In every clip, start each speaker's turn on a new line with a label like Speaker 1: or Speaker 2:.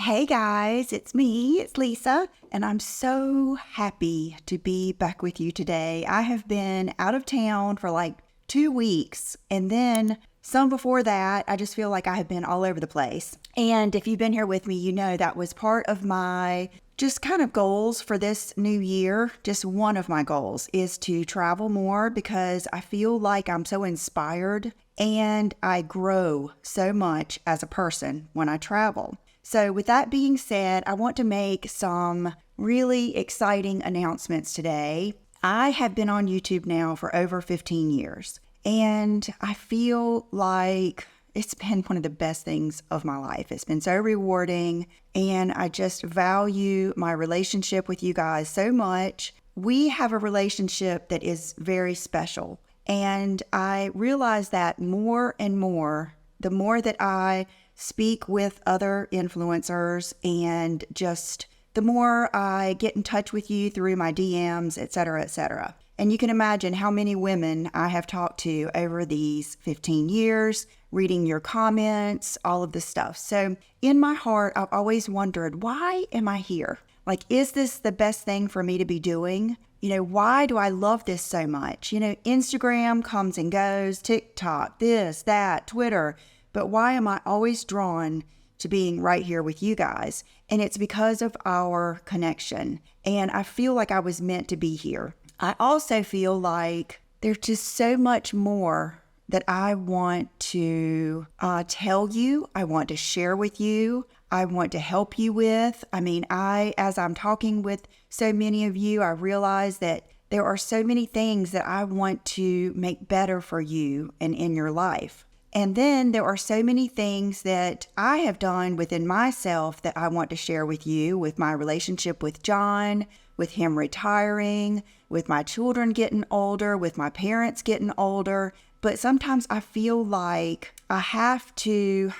Speaker 1: Hey guys, it's me, it's Lisa, and I'm so happy to be back with you today. I have been out of town for like 2 weeks, and then some before that. I just feel like I have been all over the place. And if you've been here with me, you know that was part of my just kind of goals for this new year. Just one of my goals is to travel more because I feel like I'm so inspired and I grow so much as a person when I travel. So with that being said, I want to make some really exciting announcements today. I have been on YouTube now for over 15 years, and I feel like it's been one of the best things of my life. It's been so rewarding, and I just value my relationship with you guys so much. We have a relationship that is very special, and I realize that more and more, the more that I speak with other influencers and just the more I get in touch with you through my DMs, etc., etc. And you can imagine how many women I have talked to over these 15 years, reading your comments, all of this stuff. So in my heart, I've always wondered, why am I here? Like, is this the best thing for me to be doing? Why do I love this so much? Instagram comes and goes, TikTok, this, that, Twitter. But why am I always drawn to being right here with you guys? And it's because of our connection. And I feel like I was meant to be here. I also feel like there's just so much more that I want to tell you. I want to share with you. I want to help you with. As I'm talking with so many of you, I realize that there are so many things that I want to make better for you and in your life. And then there are so many things that I have done within myself that I want to share with you, with my relationship with John, with him retiring, with my children getting older, with my parents getting older. But sometimes I feel like I have to,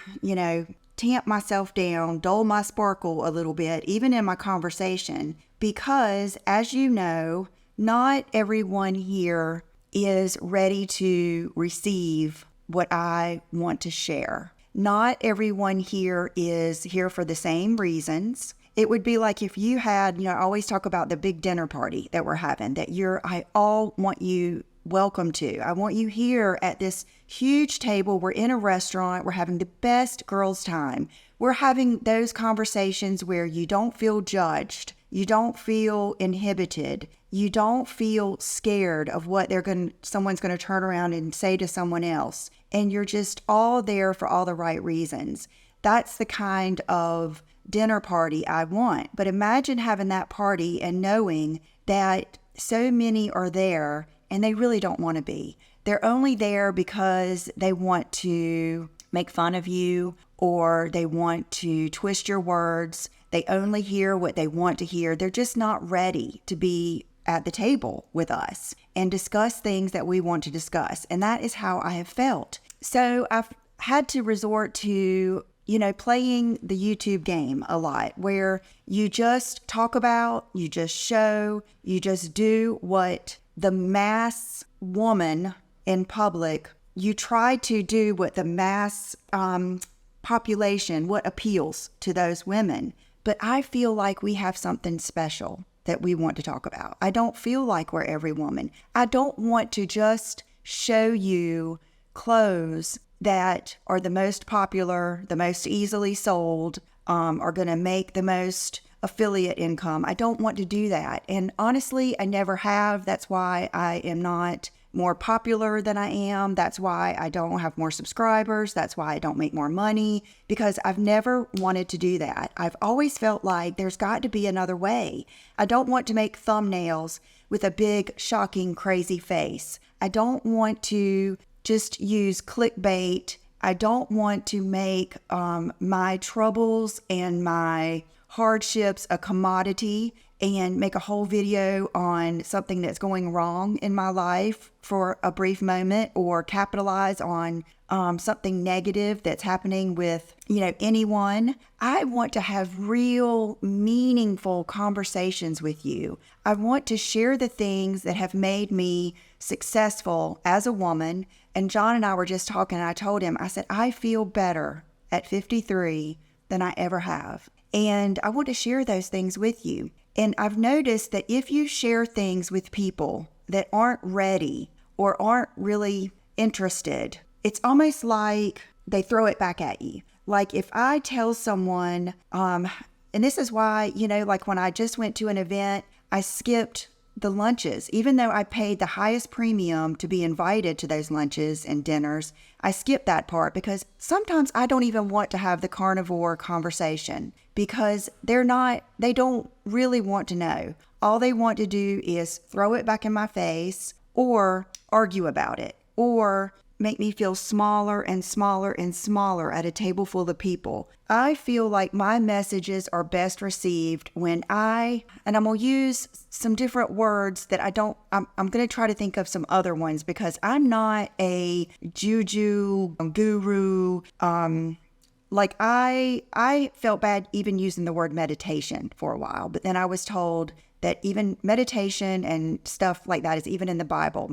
Speaker 1: tamp myself down, dull my sparkle a little bit, even in my conversation, because as you know, not everyone here is ready to receive what I want to share. Not everyone here is here for the same reasons. It would be like if you had, I always talk about the big dinner party that we're having, I all want you welcome to. I want you here at this huge table. We're in a restaurant. We're having the best girls' time. We're having those conversations where you don't feel judged. You don't feel inhibited. You don't feel scared of what someone's going to turn around and say to someone else. And you're just all there for all the right reasons. That's the kind of dinner party I want. But imagine having that party and knowing that so many are there and they really don't want to be. They're only there because they want to make fun of you or they want to twist your words. They only hear what they want to hear. They're just not ready to be at the table with us and discuss things that we want to discuss. And that is how I have felt. So I've had to resort to, playing the YouTube game a lot, where you just talk about, you just show, you just do what the mass woman in public, you try to do what the mass population, what appeals to those women. But I feel like we have something special that we want to talk about. I don't feel like we're every woman. I don't want to just show you clothes that are the most popular, the most easily sold, are going to make the most affiliate income. I don't want to do that. And honestly, I never have. That's why I am not more popular than I am. That's why I don't have more subscribers. That's why I don't make more money, because I've never wanted to do that. I've always felt like there's got to be another way. I don't want to make thumbnails with a big, shocking, crazy face. I don't want to just use clickbait. I don't want to make my troubles and my hardships a commodity and make a whole video on something that's going wrong in my life for a brief moment, or capitalize on something negative that's happening with, anyone. I want to have real, meaningful conversations with you. I want to share the things that have made me successful as a woman. And John and I were just talking, and I told him, I said, I feel better at 53 than I ever have. And I want to share those things with you. And I've noticed that if you share things with people that aren't ready or aren't really interested, it's almost like they throw it back at you. Like if I tell someone, and this is why, like when I just went to an event, I skipped the lunches. Even though I paid the highest premium to be invited to those lunches and dinners, I skipped that part because sometimes I don't even want to have the carnivore conversation because they don't really want to know. All they want to do is throw it back in my face or argue about it or make me feel smaller and smaller and smaller at a table full of people. I feel like my messages are best received when and I'm going to use some different words that I'm going to try to think of some other ones because I'm not a juju guru. Like I felt bad even using the word meditation for a while, but then I was told that even meditation and stuff like that is even in the Bible.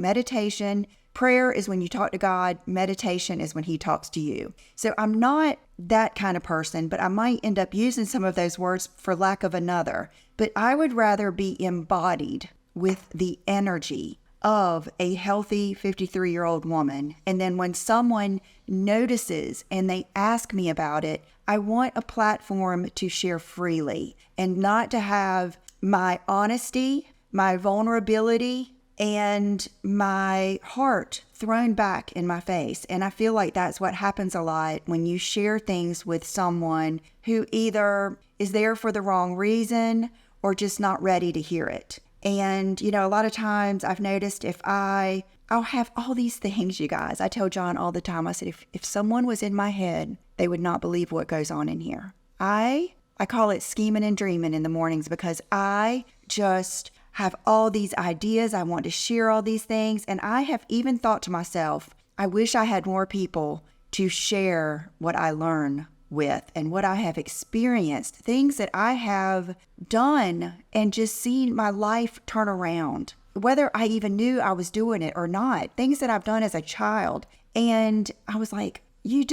Speaker 1: Prayer is when you talk to God. Meditation is when he talks to you. So I'm not that kind of person, but I might end up using some of those words for lack of another. But I would rather be embodied with the energy of a healthy 53-year-old woman. And then when someone notices and they ask me about it, I want a platform to share freely and not to have my honesty, my vulnerability, and my heart thrown back in my face. And I feel like that's what happens a lot when you share things with someone who either is there for the wrong reason or just not ready to hear it. And, a lot of times I've noticed I'll have all these things, you guys. I tell John all the time, I said, if someone was in my head, they would not believe what goes on in here. I call it scheming and dreaming in the mornings because I just have all these ideas. I want to share all these things. And I have even thought to myself, I wish I had more people to share what I learn with and what I have experienced, things that I have done and just seen my life turn around, whether I even knew I was doing it or not, things that I've done as a child. And I was like, you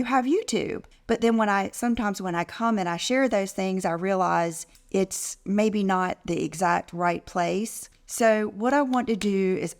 Speaker 1: have YouTube. But then sometimes when I come and I share those things, I realize it's maybe not the exact right place. So what I want to do is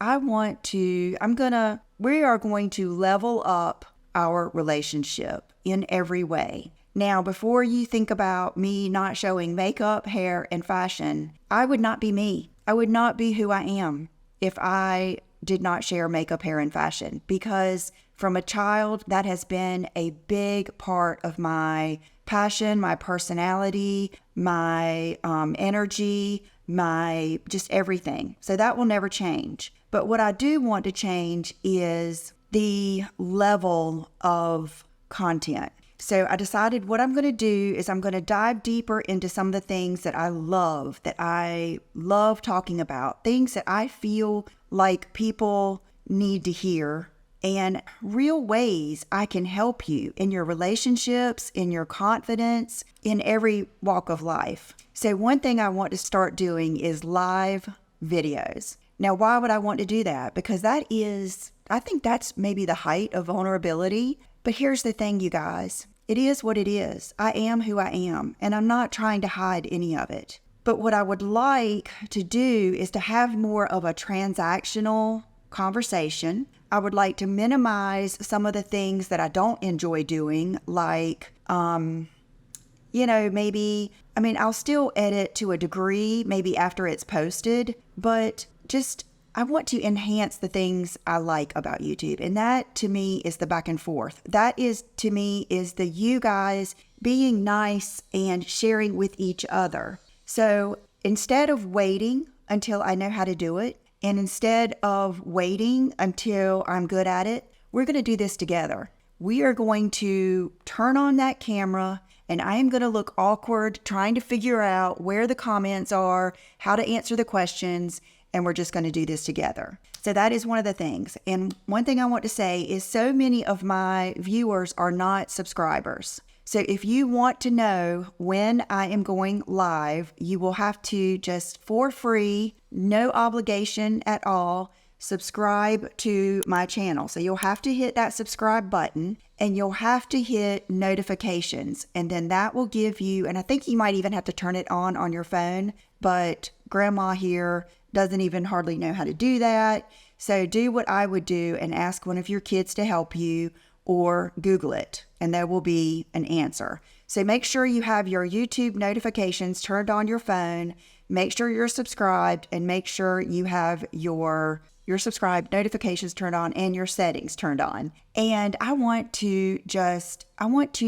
Speaker 1: we are going to level up our relationship in every way. Now, before you think about me not showing makeup, hair, and fashion, I would not be me. I would not be who I am if I did not share makeup, hair, and fashion, because from a child, that has been a big part of my passion, my personality, my energy, my just everything. So that will never change. But what I do want to change is the level of content. So I decided what I'm going to do is I'm going to dive deeper into some of the things that I love talking about, things that I feel like people need to hear, and real ways I can help you in your relationships, in your confidence, in every walk of life. So one thing I want to start doing is live videos. Now, why would I want to do that? Because I think that's maybe the height of vulnerability. But here's the thing, you guys. It is what it is. I am who I am, and I'm not trying to hide any of it. But what I would like to do is to have more of a transactional conversation. I would like to minimize some of the things that I don't enjoy doing, like, I'll still edit to a degree, maybe after it's posted, but I want to enhance the things I like about YouTube. And that to me is the back and forth. That is to me is the you guys being nice and sharing with each other. So instead of waiting until I know how to do it, and instead of waiting until I'm good at it, we're going to do this together. We are going to turn on that camera, and I am going to look awkward trying to figure out where the comments are, how to answer the questions, and we're just going to do this together. So that is one of the things. And one thing I want to say is so many of my viewers are not subscribers. So if you want to know when I am going live, you will have to just for free, no obligation at all, subscribe to my channel. So you'll have to hit that subscribe button. and you'll have to hit notifications, and then that will give you, and I think you might even have to turn it on your phone, but grandma here doesn't even hardly know how to do that. So do what I would do and ask one of your kids to help you, or Google it, and there will be an answer. So make sure you have your YouTube notifications turned on your phone, make sure you're subscribed, and make sure you have your subscribed notifications turned on and your settings turned on. And I want to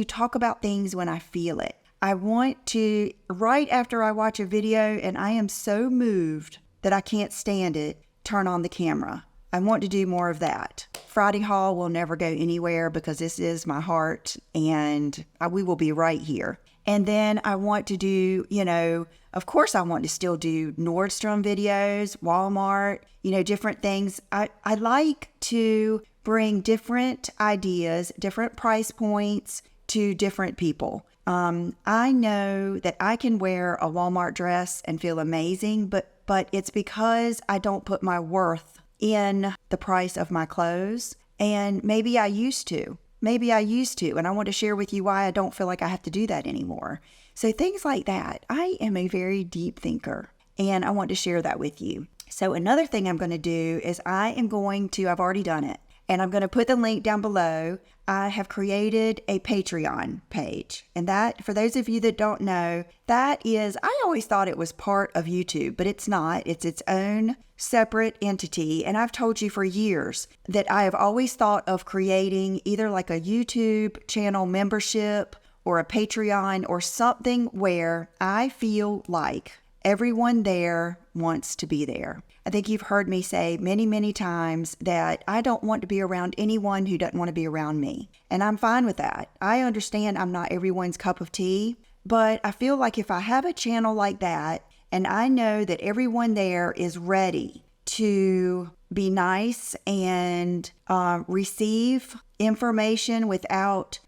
Speaker 1: talk about things when I feel it. I want to, right after I watch a video and I am so moved that I can't stand it, turn on the camera. I want to do more of that. Friday haul will never go anywhere because this is my heart, and we will be right here. And then I want to do, of course I want to still do Nordstrom videos, Walmart, different things. I like to bring different ideas, different price points to different people. I know that I can wear a Walmart dress and feel amazing, but it's because I don't put my worth in the price of my clothes. And maybe I used to, and I want to share with you why I don't feel like I have to do that anymore. So things like that. I am a very deep thinker, and I want to share that with you. So another thing I'm going to do is I've already done it, and I'm going to put the link down below. I have created a Patreon page, and that, for those of you that don't know, I always thought it was part of YouTube, but it's not. It's its own separate entity, and I've told you for years that I have always thought of creating either like a YouTube channel membership or a Patreon or something where I feel like everyone there wants to be there. I think you've heard me say many, many times that I don't want to be around anyone who doesn't want to be around me. And I'm fine with that. I understand I'm not everyone's cup of tea, but I feel like if I have a channel like that, and I know that everyone there is ready to be nice and receive information without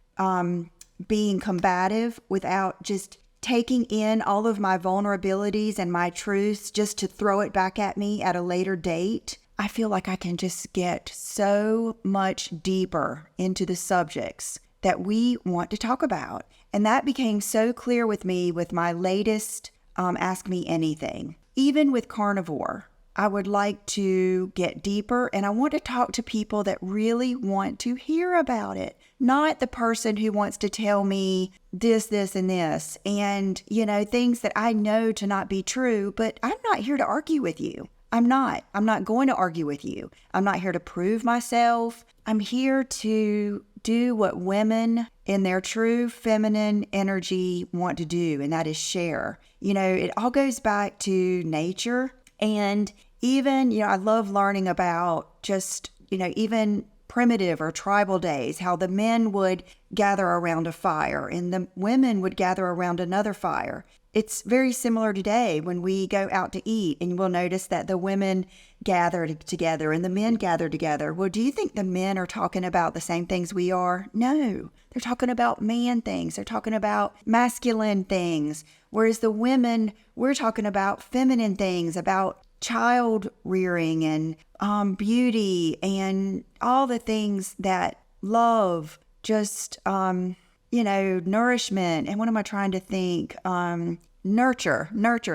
Speaker 1: being combative, without just taking in all of my vulnerabilities and my truths just to throw it back at me at a later date, I feel like I can just get so much deeper into the subjects that we want to talk about. And that became so clear with me with my latest Ask Me Anything. Even with carnivore, I would like to get deeper, and I want to talk to people that really want to hear about it, not the person who wants to tell me this, and this, and, things that I know to not be true, but I'm not here to argue with you. I'm not going to argue with you. I'm not here to prove myself. I'm here to do what women in their true feminine energy want to do, and that is share. It all goes back to nature. And even, I love learning about just, even primitive or tribal days, how the men would gather around a fire and the women would gather around another fire. It's very similar today when we go out to eat, and we'll notice that the women gather together and the men gather together. Well, do you think the men are talking about the same things we are? No, they're talking about man things. They're talking about masculine things. Whereas the women, we're talking about feminine things, about child rearing and beauty and all the things that love, just, nourishment. And what am I trying to think? Nurture,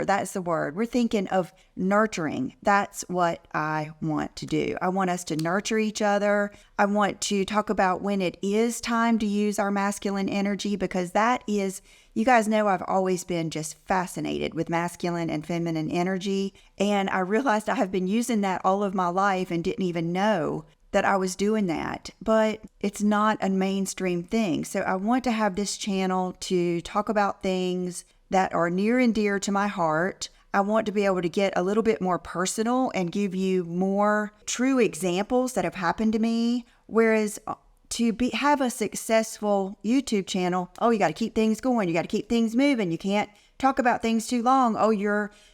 Speaker 1: that's the word. We're thinking of nurturing. That's what I want to do. I want us to nurture each other. I want to talk about when it is time to use our masculine energy, because that is, you guys know I've always been just fascinated with masculine and feminine energy. And I realized I have been using that all of my life and didn't even know that I was doing that, but it's not a mainstream thing. So I want to have this channel to talk about things that are near and dear to my heart. I want to be able to get a little bit more personal and give you more true examples that have happened to me. Whereas to have a successful YouTube channel, you got to keep things going. You got to keep things moving. You can't talk about things too long.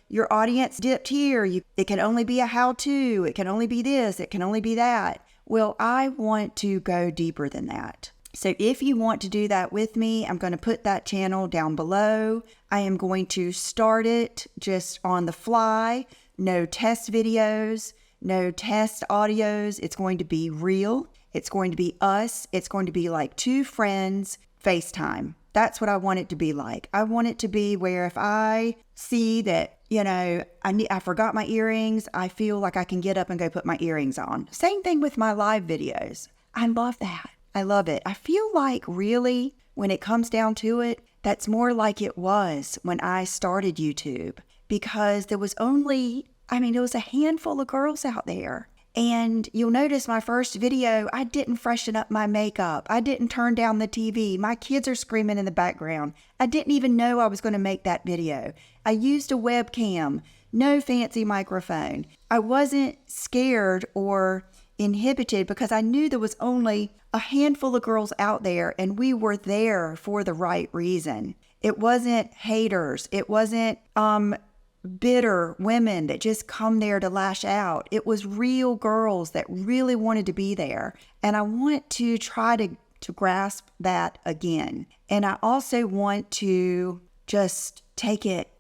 Speaker 1: Your audience dipped here. It can only be a how-to. It can only be this. It can only be that. Well, I want to go deeper than that. So if you want to do that with me, I'm going to put that channel down below. I am going to start it just on the fly. No test videos, no test audios. It's going to be real. It's going to be us. It's going to be like two friends FaceTime. That's what I want it to be like. I want it to be where if I see that, I forgot my earrings, I feel like I can get up and go put my earrings on. Same thing with my live videos. I love that. I love it. I feel like really, when it comes down to it, that's more like it was when I started YouTube, because there was there was a handful of girls out there. And you'll notice my first video, I didn't freshen up my makeup. I didn't turn down the TV. My kids are screaming in the background. I didn't even know I was going to make that video. I used a webcam, no fancy microphone. I wasn't scared or inhibited because I knew there was only a handful of girls out there, and we were there for the right reason. It wasn't haters. It wasn't bitter women that just come there to lash out. It was real girls that really wanted to be there. And I want to try to grasp that again. And I also want to just take it,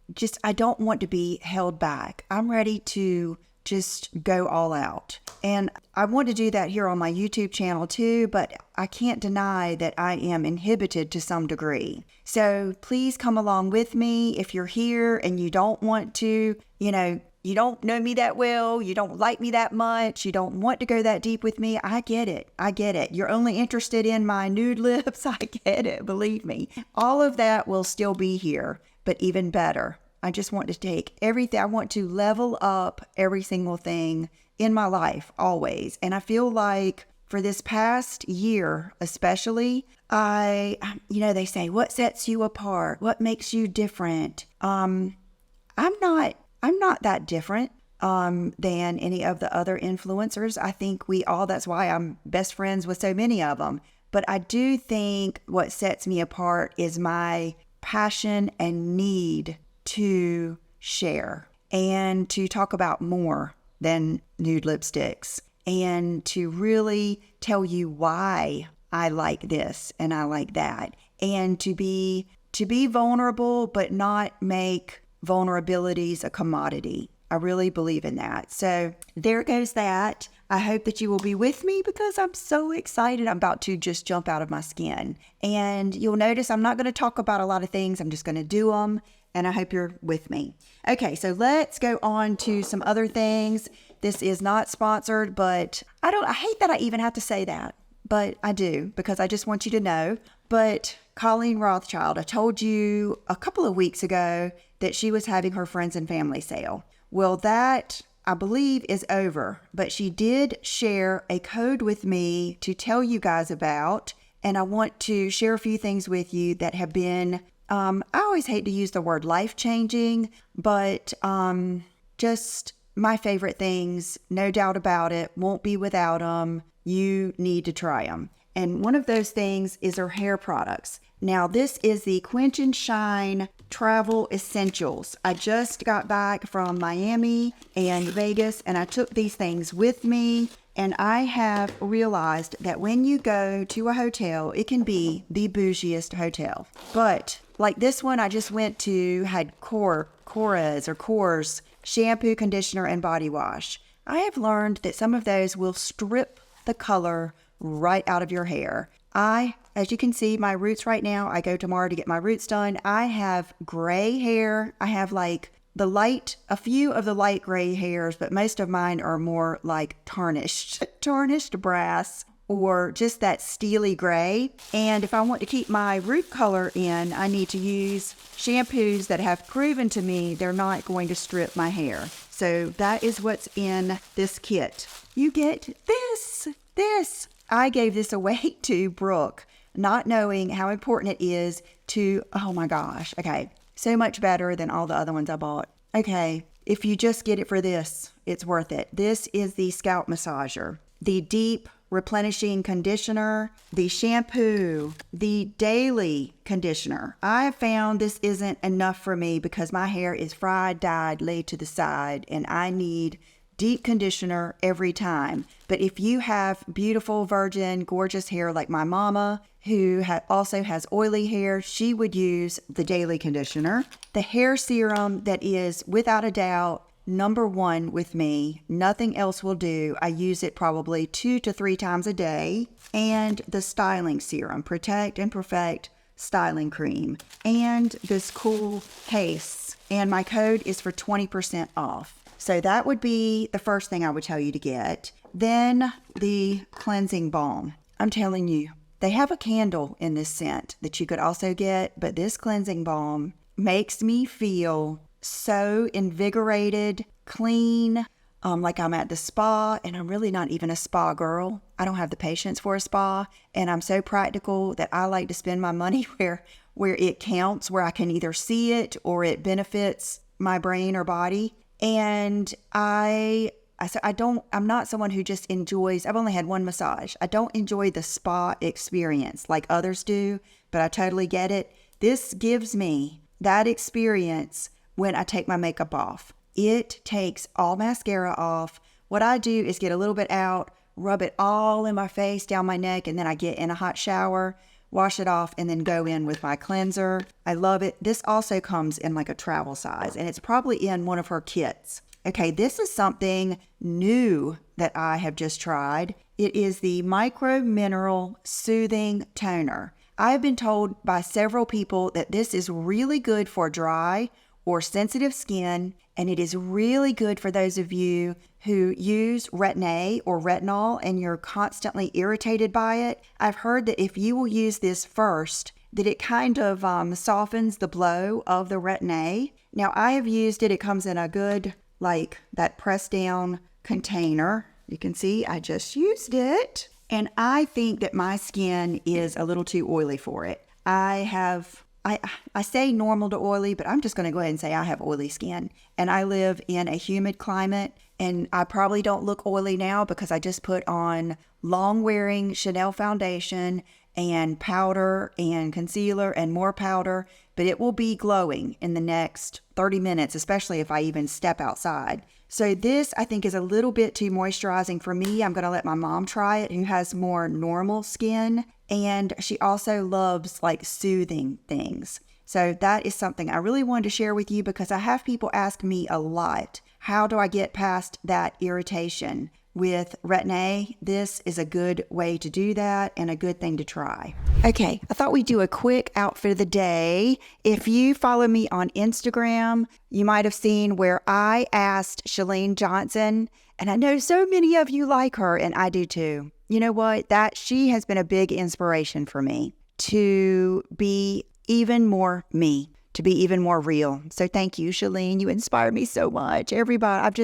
Speaker 1: I don't want to be held back. I'm ready to just go all out. And I want to do that here on my YouTube channel too, but I can't deny that I am inhibited to some degree. So please come along with me if you're here and you don't want to, you don't know me that well, you don't like me that much, you don't want to go that deep with me. I get it. I get it. You're only interested in my nude lips. I get it. Believe me. All of that will still be here, but even better. I just want to take everything. I want to level up every single thing in my life, always. And I feel like for this past year, especially, they say, what sets you apart? What makes you different? I'm not that different than any of the other influencers. I think that's why I'm best friends with so many of them. But I do think what sets me apart is my passion and need to share and to talk about more than nude lipsticks, and to really tell you why I like this and I like that, and to be vulnerable but not make vulnerabilities a commodity. I really believe in that. So there goes that. I hope that you will be with me because I'm so excited. I'm about to just jump out of my skin. And you'll notice I'm not going to talk about a lot of things. I'm just going to do them. And I hope you're with me. Okay, so let's go on to some other things. This is not sponsored, but I hate that I even have to say that, but I do because I just want you to know. But Colleen Rothschild, I told you a couple of weeks ago that she was having her friends and family sale. Well, that I believe is over, but she did share a code with me to tell you guys about, and I want to share a few things with you that have been I always hate to use the word life-changing, but just my favorite things, no doubt about it, won't be without them. You need to try them. And one of those things is her hair products. Now, this is the Quench and Shine Travel Essentials. I just got back from Miami and Vegas, and I took these things with me. And I have realized that when you go to a hotel, it can be the bougiest hotel. But like this one I just went to had Korres shampoo, conditioner, and body wash. I have learned that some of those will strip the color right out of your hair. As you can see, my roots right now, I go tomorrow to get my roots done. I have gray hair. I have like a few of the light gray hairs, but most of mine are more like tarnished brass or just that steely gray. And if I want to keep my root color in, I need to use shampoos that have proven to me they're not going to strip my hair. So that is what's in this kit. You get this. I gave this away to Brooke, not knowing how important it is oh my gosh. Okay. So much better than all the other ones I bought. Okay, if you just get it for this, it's worth it. This is the scalp massager, the deep replenishing conditioner, the shampoo, the daily conditioner. I have found this isn't enough for me because my hair is fried, dyed, laid to the side, and I need deep conditioner every time. But if you have beautiful, virgin, gorgeous hair like my mama, who also has oily hair, she would use the daily conditioner. The hair serum that is, without a doubt, number one with me. Nothing else will do. I use it probably 2 to 3 times a day. And the styling serum, Protect and Perfect Styling Cream. And this cool case. And my code is for 20% off. So that would be the first thing I would tell you to get. Then the cleansing balm. I'm telling you, they have a candle in this scent that you could also get, but this cleansing balm makes me feel so invigorated, clean, like I'm at the spa, and I'm really not even a spa girl. I don't have the patience for a spa, and I'm so practical that I like to spend my money where it counts, where I can either see it or it benefits my brain or body. And I'm not someone who just enjoys, I've only had one massage. I don't enjoy the spa experience like others do, but I totally get it. This gives me that experience when I take my makeup off. It takes all mascara off. What I do is get a little bit out, rub it all in my face, down my neck, and then I get in a hot shower, wash it off, and then go in with my cleanser. I love it. This also comes in like a travel size, and it's probably in one of her kits. Okay, this is something new that I have just tried. It is the Micro Mineral Soothing Toner. I have been told by several people that this is really good for dry or sensitive skin, and it is really good for those of you who use Retin-A or retinol and you're constantly irritated by it. I've heard that if you will use this first, that it kind of softens the blow of the Retin-A. Now, I have used it. It comes in a good, like that press down container. You can see I just used it. And I think that my skin is a little too oily for it. I say normal to oily, but I'm just going to go ahead and say I have oily skin. And I live in a humid climate, and I probably don't look oily now because I just put on long-wearing Chanel foundation and powder and concealer and more powder, but it will be glowing in the next 30 minutes, especially if I even step outside. So this, I think, is a little bit too moisturizing for me. I'm going to let my mom try it, who has more normal skin, and she also loves like soothing things. So that is something I really wanted to share with you because I have people ask me a lot, how do I get past that irritation? With Retin-A, this is a good way to do that and a good thing to try. Okay, I thought we'd do a quick outfit of the day. If you follow me on Instagram, you might have seen where I asked Colleen Johnson, and I know so many of you like her, and I do too. You know what? She has been a big inspiration for me to be even more me, to be even more real. So thank you, Colleen. You inspire me so much. Everybody,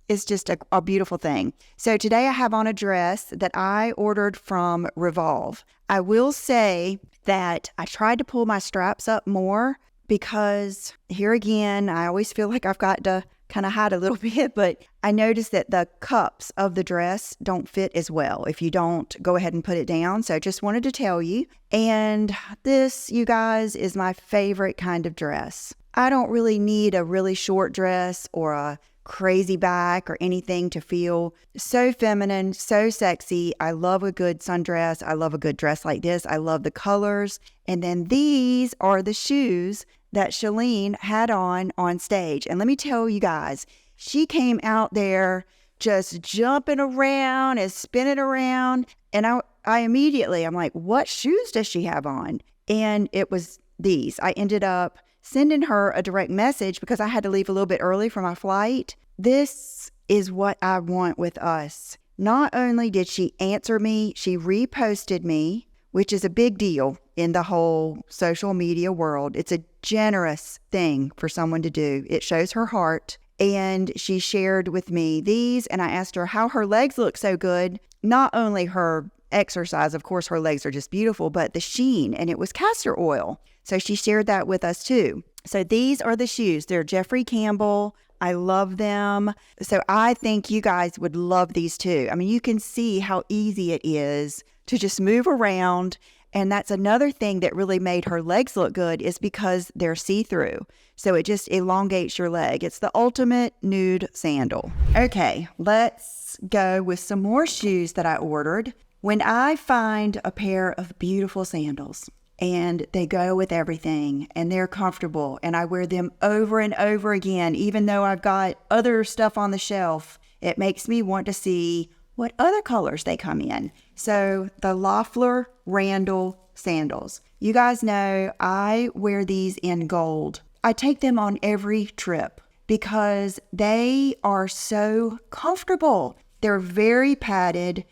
Speaker 1: it's just a beautiful thing. So today I have on a dress that I ordered from Revolve. I will say that I tried to pull my straps up more because here again, I always feel like I've got to kind of hide a little bit, but I noticed that the cups of the dress don't fit as well if you don't go ahead and put it down. So I just wanted to tell you. And this, you guys, is my favorite kind of dress. I don't really need a really short dress or a crazy back or anything to feel so feminine, so sexy. I love a good sundress. I love a good dress like this. I love the colors. And then these are the shoes that Colleen had on stage. And let me tell you guys, she came out there just jumping around and spinning around. And I immediately, I'm like, what shoes does she have on? And it was these. I ended up sending her a direct message because I had to leave a little bit early for my flight. This is what I want with us. Not only did she answer me, she reposted me, which is a big deal in the whole social media world. It's a generous thing for someone to do. It shows her heart. And she shared with me these, and I asked her how her legs look so good. Not only her exercise, of course, her legs are just beautiful, but the sheen, and it was castor oil. So she shared that with us too. So these are the shoes. They're Jeffrey Campbell. I love them. So I think you guys would love these too. I mean, you can see how easy it is to just move around. And that's another thing that really made her legs look good is because they're see-through. So it just elongates your leg. It's the ultimate nude sandal. Okay, let's go with some more shoes that I ordered. When I find a pair of beautiful sandals, and they go with everything and they're comfortable. And I wear them over and over again, even though I've got other stuff on the shelf. It makes me want to see what other colors they come in. So the Loeffler Randall sandals. You guys know I wear these in gold. I take them on every trip because they are so comfortable. They're very padded.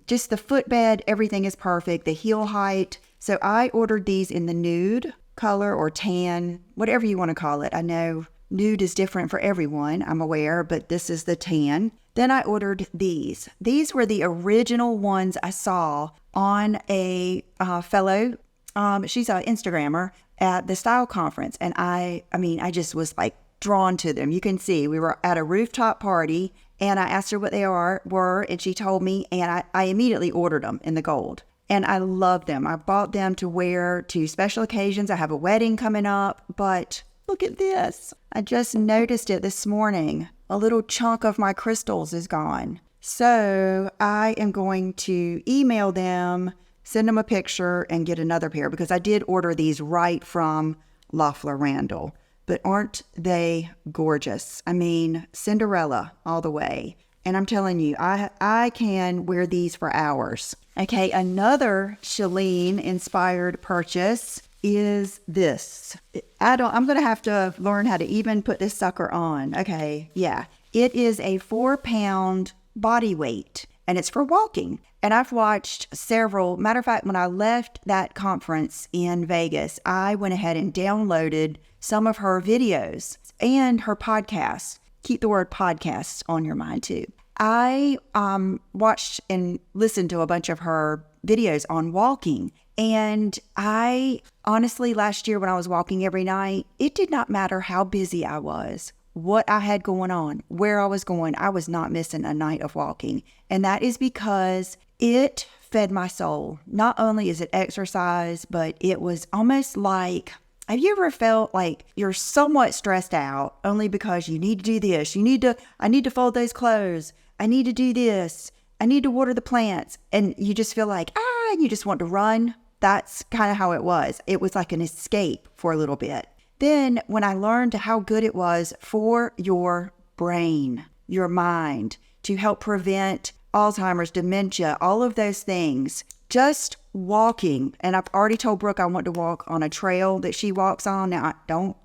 Speaker 1: Just the footbed, everything is perfect. The heel height. So I ordered these in the nude color or tan, whatever you want to call it. I know nude is different for everyone, I'm aware, but this is the tan. Then I ordered these. These were the original ones I saw on a fellow, she's an Instagrammer at the style conference. And I just was like drawn to them. You can see we were at a rooftop party and I asked her what they were and she told me, and I immediately ordered them in the gold. And I love them. I bought them to wear to special occasions. I have a wedding coming up, but look at this. I just noticed it this morning. A little chunk of my crystals is gone. So I am going to email them, send them a picture, and get another pair because I did order these right from Loeffler Randall. But aren't they gorgeous? I mean, Cinderella all the way. And I'm telling you, I can wear these for hours. Okay, another Celine-inspired purchase is this. I'm going to have to learn how to even put this sucker on. Okay, yeah. It is a 4-pound body weight, and it's for walking. And I've watched several. Matter of fact, when I left that conference in Vegas, I went ahead and downloaded some of her videos and her podcasts. Keep the word podcasts on your mind too. I watched and listened to a bunch of her videos on walking. And I honestly, last year when I was walking every night, it did not matter how busy I was, what I had going on, where I was going. I was not missing a night of walking. And that is because it fed my soul. Not only is it exercise, but it was almost like, have you ever felt like you're somewhat stressed out only because you need to do this? I need to fold those clothes. I need to do this. I need to water the plants. And you just feel like, you just want to run. That's kind of how it was. It was like an escape for a little bit. Then when I learned how good it was for your brain, your mind, to help prevent Alzheimer's, dementia, all of those things, just walking. And I've already told Brooke I want to walk on a trail that she walks on. Now, don't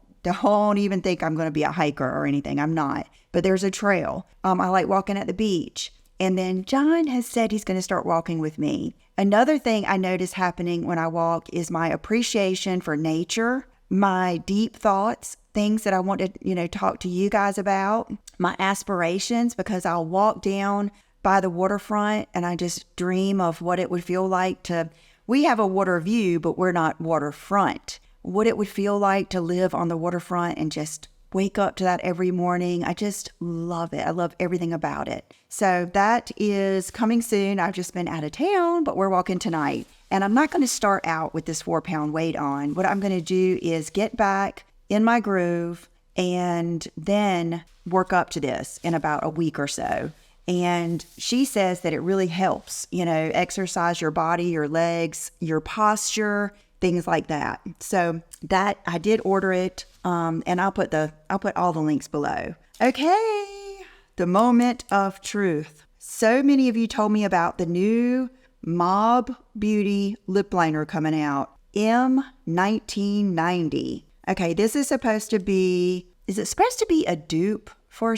Speaker 1: even think I'm going to be a hiker or anything. I'm not. But there's a trail. I like walking at the beach. And then John has said he's going to start walking with me. Another thing I notice happening when I walk is my appreciation for nature, my deep thoughts, things that I want to, talk to you guys about, my aspirations, because I'll walk down by the waterfront and I just dream of what it would feel like we have a water view, but we're not waterfront. What it would feel like to live on the waterfront and just wake up to that every morning. I just love it. I love everything about it. So that is coming soon. I've just been out of town, but we're walking tonight. And I'm not going to start out with this 4-pound weight on. What I'm going to do is get back in my groove and then work up to this in about a week or so. And she says that it really helps, exercise your body, your legs, your posture, things like that. So that I did order it. And I'll put all the links below. Okay. The moment of truth. So many of you told me about the new Mob Beauty lip liner coming out, M1990. Okay, this is supposed to be a dupe for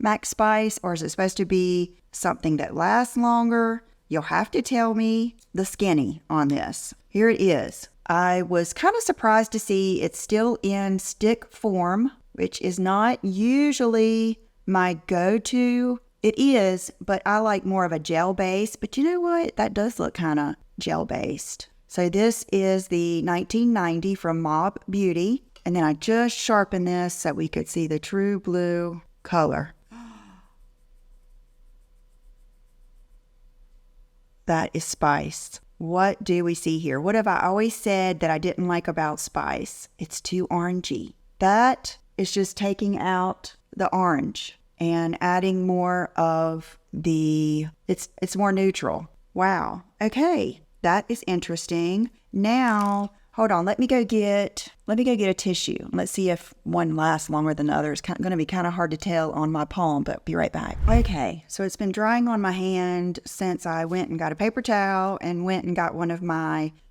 Speaker 1: Max Spice, or is it supposed to be something that lasts longer? You'll have to tell me the skinny on this. Here it is. I was kind of surprised to see it's still in stick form, which is not usually my go-to. It is, but I like more of a gel base. But you know what? That does look kind of gel-based. So this is the 1990 from Mob Beauty. And then I just sharpened this so we could see the true blue color. That is Spice. What do we see here? What have I always said that I didn't like about Spice? It's too orangey. That is just taking out the orange and adding more of it's more neutral. Wow. Okay. that is interesting. Now, hold on. Let me go get a tissue. Let's see if one lasts longer than the other. It's going to be kind of hard to tell on my palm, but be right back. Okay, so it's been drying on my hand since I went and got a paper towel and went and got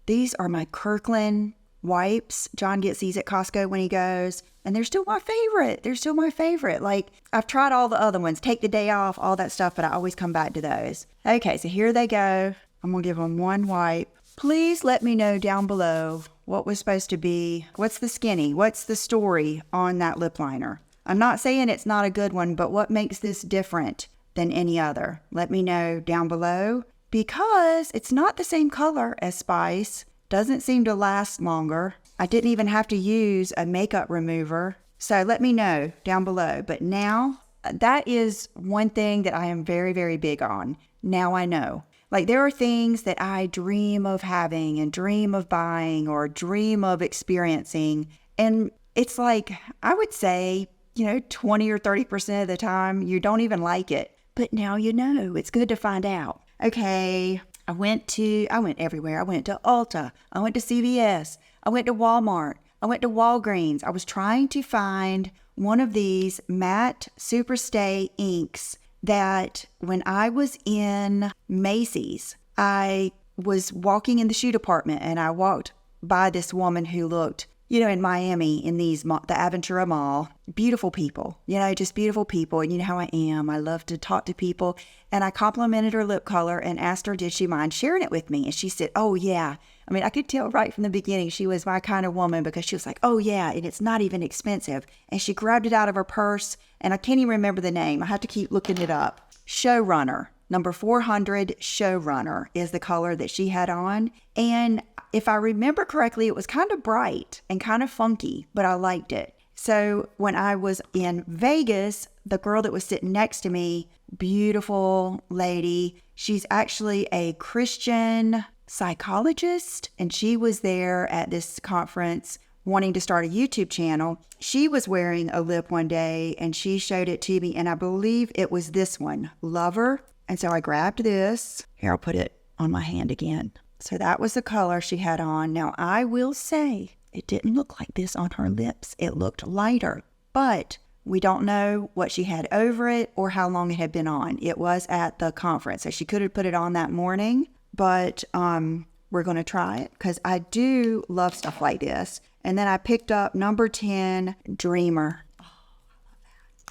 Speaker 1: these are my Kirkland wipes. John gets these at Costco when he goes, and they're still my favorite. Like, I've tried all the other ones, take the day off, all that stuff, but I always come back to those. Okay, so here they go. I'm going to give them one wipe. Please let me know down below what was supposed to be, what's the story on that lip liner. I'm not saying it's not a good one, but what makes this different than any other? Let me know down below, because it's not the same color as Spice. Doesn't seem to last longer. I didn't even have to use a makeup remover. So let me know down below. But now, that is one thing that I am very, very big on. Now I know. Like, there are things that I dream of having and dream of buying or dream of experiencing. And it's like, I would say, 20 or 30% of the time, you don't even like it. But now you know. It's good to find out. Okay, I went everywhere. I went to Ulta. I went to CVS. I went to Walmart. I went to Walgreens. I was trying to find one of these matte Superstay inks that when I was in Macy's, I was walking in the shoe department and I walked by this woman who looked, in Miami in the Aventura Mall, beautiful people, just beautiful people. And you know how I am. I love to talk to people. And I complimented her lip color and asked her, did she mind sharing it with me? And she said, oh, yeah. I mean, I could tell right from the beginning she was my kind of woman, because she was like, oh, yeah, and it's not even expensive. And she grabbed it out of her purse, and I can't even remember the name. I have to keep looking it up. Showrunner, number 400 Showrunner is the color that she had on. And if I remember correctly, it was kind of bright and kind of funky, but I liked it. So when I was in Vegas, the girl that was sitting next to me, beautiful lady, she's actually a Christian psychologist, and she was there at this conference wanting to start a YouTube channel. She was wearing a lip one day and she showed it to me, and I believe it was this one, Lover. And so I grabbed this. Here, I'll put it on my hand again. So that was the color she had on. Now, I will say it didn't look like this on her lips. It looked lighter, but we don't know what she had over it or how long it had been on. It was at the conference, so she could have put it on that morning, but we're going to try it because I do love stuff like this. And then I picked up number 10, Dreamer. Oh,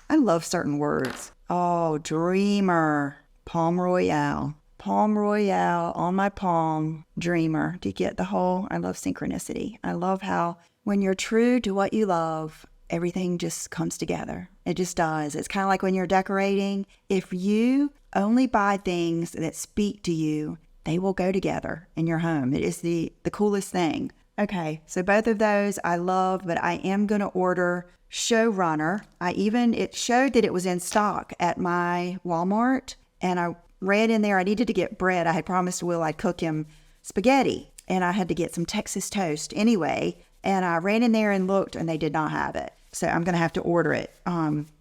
Speaker 1: I love certain words. Oh, Dreamer. Palm Royale. Palm Royale on my palm. Dreamer. Do you get the whole? I love synchronicity. I love how when you're true to what you love, everything just comes together. It just does. It's kind of like when you're decorating. If you only buy things that speak to you, they will go together in your home. It is the coolest thing. Okay, so both of those I love, but I am going to order Showrunner. It showed that it was in stock at my Walmart, and I read in there I needed to get bread. I had promised Will I'd cook him spaghetti, and I had to get some Texas toast anyway, and I ran in there and looked, and they did not have it. So I'm going to have to order it,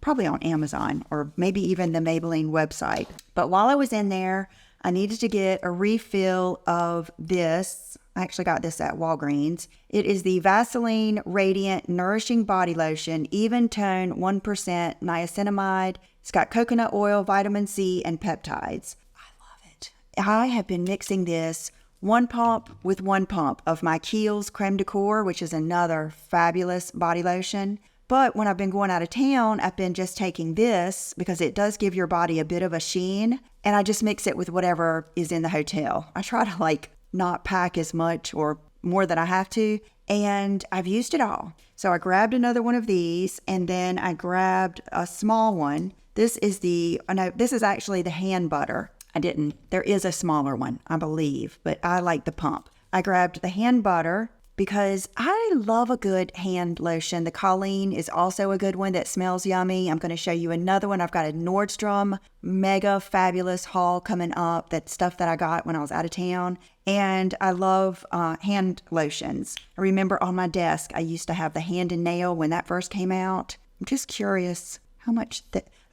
Speaker 1: probably on Amazon or maybe even the Maybelline website. But while I was in there, I needed to get a refill of this. I actually got this at Walgreens. It is the Vaseline Radiant Nourishing Body Lotion, Even Tone 1% Niacinamide. It's got coconut oil, vitamin C, and peptides. I love it. I have been mixing this one pump with one pump of my Kiehl's Creme de Corps, which is another fabulous body lotion. But when I've been going out of town, I've been just taking this because it does give your body a bit of a sheen. And I just mix it with whatever is in the hotel. I try to not pack as much or more than I have to. And I've used it all. So I grabbed another one of these, and then I grabbed a small one. This is actually the hand butter. There is a smaller one, I believe, but I like the pump. I grabbed the hand butter because I love a good hand lotion. The Colleen is also a good one that smells yummy. I'm going to show you another one. I've got a Nordstrom mega fabulous haul coming up. That's stuff that I got when I was out of town. And I love hand lotions. I remember on my desk, I used to have the Hand and Nail when that first came out. I'm just curious how much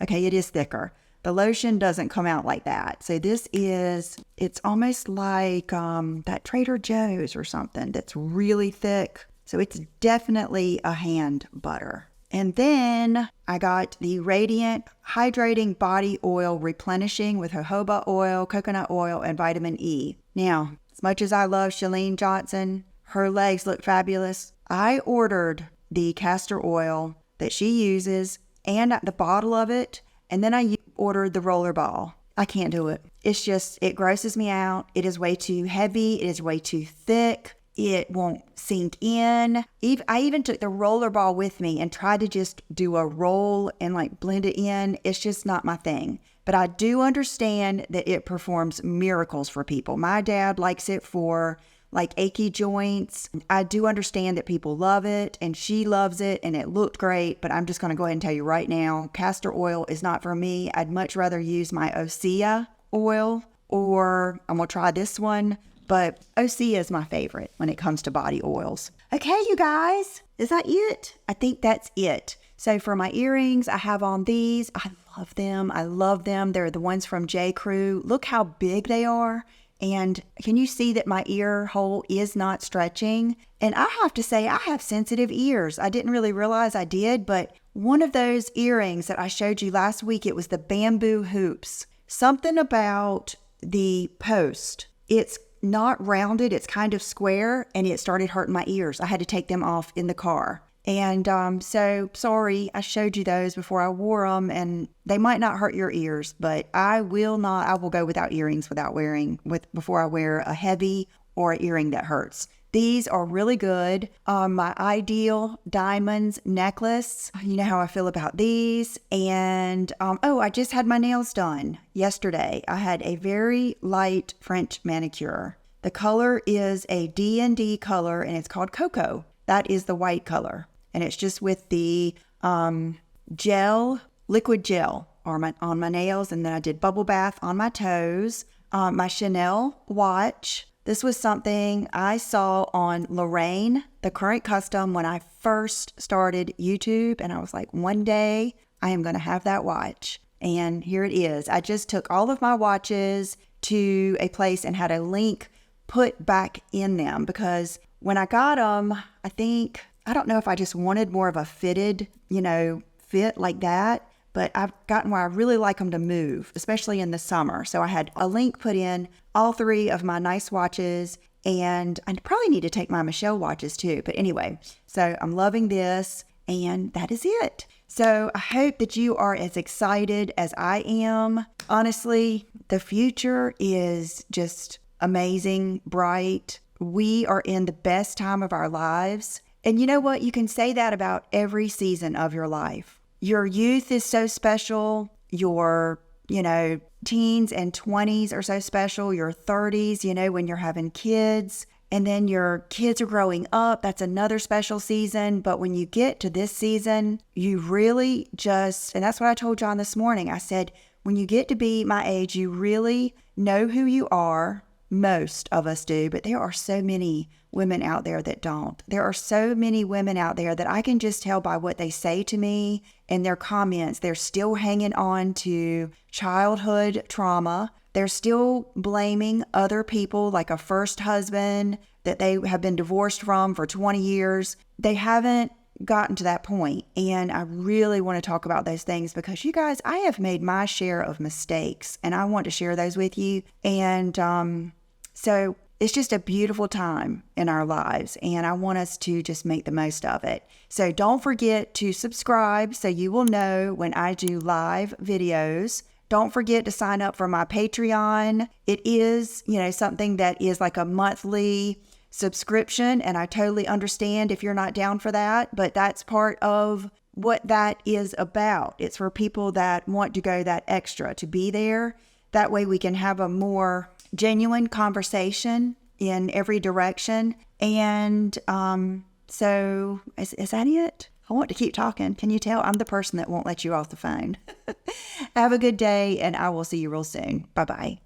Speaker 1: okay, it is thicker. The lotion doesn't come out like that. So this is, it's almost like that Trader Joe's or something that's really thick. So it's definitely a hand butter. And then I got the Radiant Hydrating Body Oil Replenishing with jojoba oil, coconut oil, and vitamin E. Now, as much as I love Chalene Johnson, her legs look fabulous. I ordered the castor oil that she uses and the bottle of it, and then I ordered the roller ball. I can't do it. It's just, it grosses me out. It is way too heavy. It is way too thick. It won't sink in. I even took the roller ball with me and tried to just do a roll and like blend it in. It's just not my thing. But I do understand that it performs miracles for people. My dad likes it for like achy joints. I do understand that people love it and she loves it and it looked great, but I'm just going to go ahead and tell you right now, castor oil is not for me. I'd much rather use my Osea oil, or I'm going to try this one, but Osea is my favorite when it comes to body oils. Okay, you guys, is that it? I think that's it. So for my earrings, I have on these. I love them. I love them. They're the ones from J. Crew. Look how big they are. And can you see that my ear hole is not stretching? And I have to say, I have sensitive ears. I didn't really realize I did, but one of those earrings that I showed you last week, it was the bamboo hoops. Something about the post, it's not rounded, it's kind of square, and it started hurting my ears. I had to take them off in the car. And so sorry, I showed you those before I wore them, and they might not hurt your ears, but I will go without earrings before I wear a heavy or an earring that hurts. These are really good. My Idyl Diamonds necklace, you know how I feel about these. And I just had my nails done yesterday. I had a very light French manicure. The color is a D&D color, and it's called Cocoa. That is the white color. And it's just with the liquid gel on my nails. And then I did bubble bath on my toes. My Chanel watch. This was something I saw on Lorraine, the Current Custom, when I first started YouTube. And I was like, one day I am going to have that watch. And here it is. I just took all of my watches to a place and had a link put back in them, because when I got them, I don't know if I just wanted more of a fitted, fit like that, but I've gotten where I really like them to move, especially in the summer. So I had a link put in all 3 of my nice watches, and I probably need to take my Michelle watches too. But anyway, so I'm loving this, and that is it. So I hope that you are as excited as I am. Honestly, the future is just amazing, bright. We are in the best time of our lives. And you know what? You can say that about every season of your life. Your youth is so special. Your, teens and 20s are so special. Your 30s, when you're having kids. And then your kids are growing up. That's another special season. But when you get to this season, you really and that's what I told John this morning. I said, when you get to be my age, you really know who you are. Most of us do, but there are so many women out there that don't. There are so many women out there that I can just tell by what they say to me and their comments. They're still hanging on to childhood trauma. They're still blaming other people, like a first husband that they have been divorced from for 20 years. They haven't gotten to that point. And I really want to talk about those things because, you guys, I have made my share of mistakes and I want to share those with you. And so it's just a beautiful time in our lives, and I want us to just make the most of it. So don't forget to subscribe so you will know when I do live videos. Don't forget to sign up for my Patreon. It is, something that is like a monthly subscription, and I totally understand if you're not down for that, but that's part of what that is about. It's for people that want to go that extra, to be there. That way we can have a more genuine conversation in every direction. And so is that it? I want to keep talking. Can you tell I'm the person that won't let you off the phone? Have a good day, and I will see you real soon. Bye-bye.